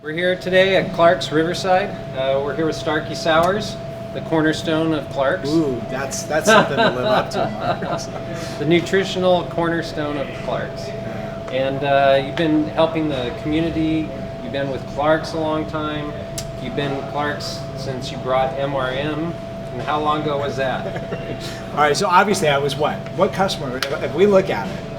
We're here today at Clark's Riverside. We're here with Starkie Sowers, the cornerstone of Clark's. Ooh, that's something to live up to, Mark. The nutritional cornerstone of Clark's. And you've been helping the community. You've been with Clark's a long time. You've been Clark's since you brought MRM. And how long ago was that? All right, so obviously I was what customer? If we look at it,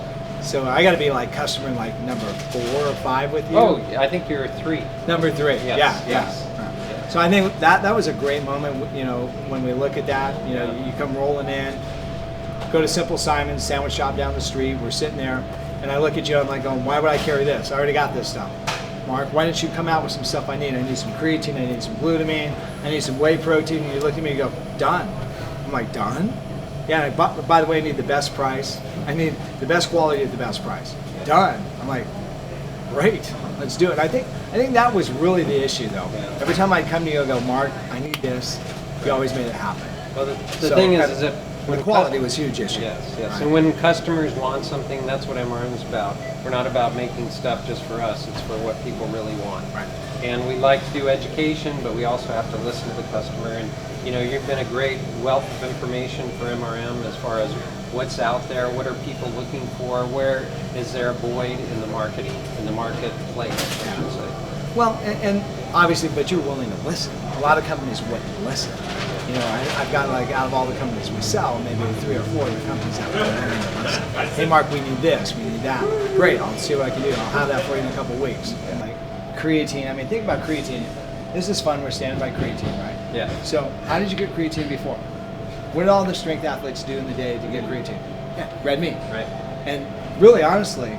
so I got to be like customer like number 4 or 5 with you. Oh, I think you're 3. Number 3. Yes, Yeah. yes. So I think that was a great moment. You know, when we look at that, you know, you come rolling in, go to Simple Simon's sandwich shop down the street. We're sitting there, and I look at you. I'm like, going, why would I carry this? I already got this stuff. Mark, why don't you come out with some stuff I need? I need some creatine. I need some glutamine. I need some whey protein. And you look at me and go, done. I'm like, done? Yeah. By the way, I need the best price. I need the best quality at the best price. Done. I'm like, great, let's do it. I think that was really the issue, though. Yeah. Every time I'd come to you and go, Mark, I need this, you always made it happen. Well, the thing is that the quality was a huge issue. Yes, yes. Right. And when customers want something, that's what MRM is about. We're not about making stuff just for us. It's for what people really want. Right. And we like to do education, but we also have to listen to the customer. And you know, you've been a great wealth of information for MRM as far as what's out there, what are people looking for, where is there a void in the marketplace, I should say. Well, and obviously, but you're willing to listen. A lot of companies wouldn't listen. You know, I've got like out of all the companies we sell, maybe 3 or 4 of the companies out there willing to listen. Hey, Mark, we need this, we need that. Great, I'll see what I can do. I'll have that for you in a couple of weeks. And like creatine, I mean, think about creatine. This is fun. We're standing by creatine, right? Yeah. So, how did you get creatine before? What did all the strength athletes do in the day to get creatine? Yeah, red meat. Right. And really, honestly,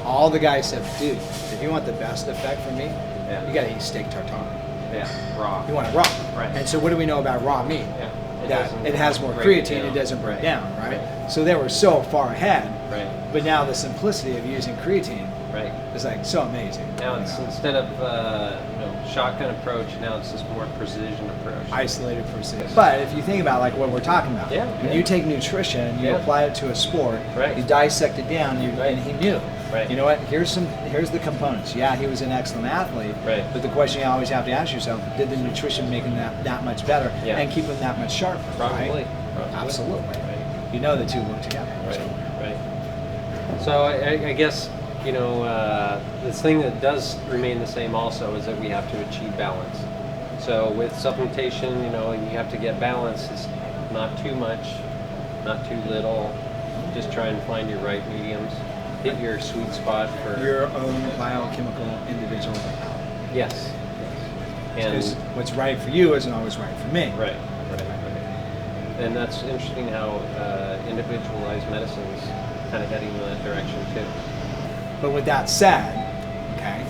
all the guys said, dude, if you want the best effect from me, you got to eat steak tartare. Yeah, raw. You want it raw. Right. And so what do we know about raw meat? Yeah. That it has more break creatine, it doesn't break Right. down, right? So they were so far ahead. Right. But now the simplicity of using creatine Right. is like so amazing. Now it's instead of shotgun approach, now it's just more precision approach. Isolated precision. But if you think about like what we're talking about, when you take nutrition, you apply it to a sport, Right. you dissect it down, and he knew. Right. You know what? Here's the components. Yeah, he was an excellent athlete. Right. But the question you always have to ask yourself: did the nutrition make him that much better and keep him that much sharper? Probably. Right? Probably. Absolutely. Right. You know the two work together. Right. So. Right. So I guess the thing that does remain the same also is that we have to achieve balance. So with supplementation, you have to get balance. It's not too much, not too little. Just try and find your right mediums. Hit your sweet spot for Your own biochemical individual. Yes. Because what's right for you isn't always right for me. Right. And that's interesting how individualized medicine is kind of heading in that direction too. But with that said, okay,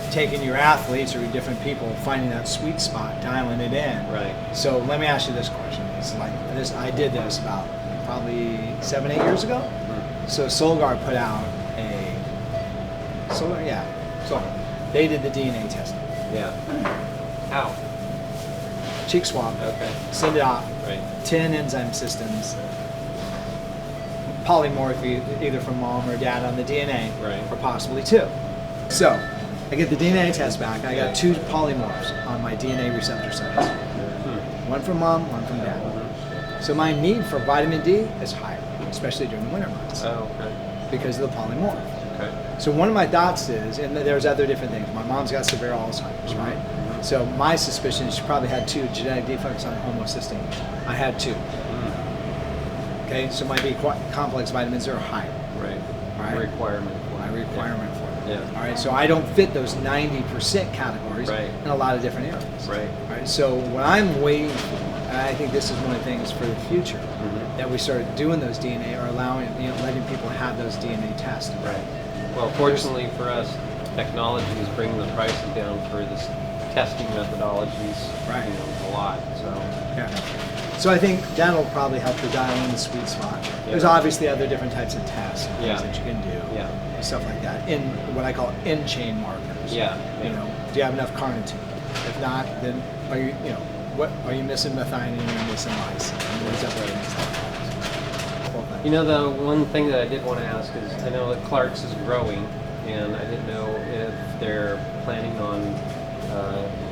taking your athletes or different people, finding that sweet spot, dialing it in. Right. So let me ask you this question. It's like this. I did this about probably 7-8 years ago. So Solgar put out Solgar. They did the DNA testing. Yeah. How? Cheek swab. Okay. Send it off. Right. 10 enzyme systems. Polymorph either from mom or dad on the DNA. Right. Or possibly 2. So I get the DNA test back. I got 2 polymorphs on my DNA receptor sites. One from mom, one from dad. So my need for vitamin D is higher, especially during the winter months. Oh, okay. Because of the polymorph. Okay. So one of my thoughts is, and there's other different things. My mom's got severe Alzheimer's, right? So my suspicion is she probably had 2 genetic defects on homocysteine. I had 2. Okay, so my B complex vitamins are higher. Right. All right. Requirement. My requirement for it. Yeah. All right, so I don't fit those 90% categories in a lot of different areas. Right. All right, so what I'm waiting for, and I think this is one of the things for the future, that we start doing those DNA or allowing, letting people have those DNA tests. Right. Well, fortunately for us, technology is bringing the prices down for this testing methodologies. Right. A lot. So. Yeah. So I think that'll probably help to dial in the sweet spot. There's obviously other different types of tests and things that you can do. Yeah. Stuff like that. In what I call in-chain markers. Yeah. Do you have enough carnitine? If not, then are you, what are you missing methionine? You're missing lysine. What's up with The one thing that I did want to ask is, I know that Clark's is growing. and I didn't know if they're planning on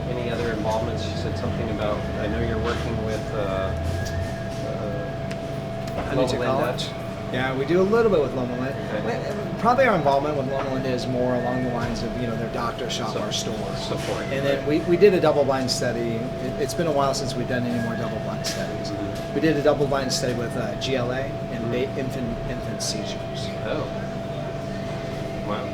any other involvements. She said something about, I know you're working with Huntington Loma Linda. College. Yeah, we do a little bit with Loma Linda. Okay. Probably our involvement with Loma Linda is more along the lines of, their doctor shop, our store. Support. And then we did a double-blind study. It's been a while since we've done any more double-blind studies. Mm-hmm. We did a double-blind study with GLA and infant seizures. Oh. Wow.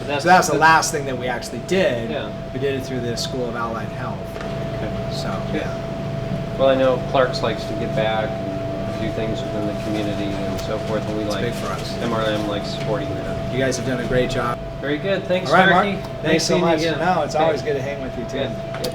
But So that's the last thing that we actually did. Yeah. We did it through the School of Allied Health. Okay. So, yeah. Well, I know Clark's likes to give back and do things within the community and so forth, and we It's like big for us. MRM likes supporting that. You guys have done a great job. Very good. Thanks, All right, Starkie. Mark. Thanks so seeing you much. again. No, it's Okay. always good to hang with you, too. Good. Good.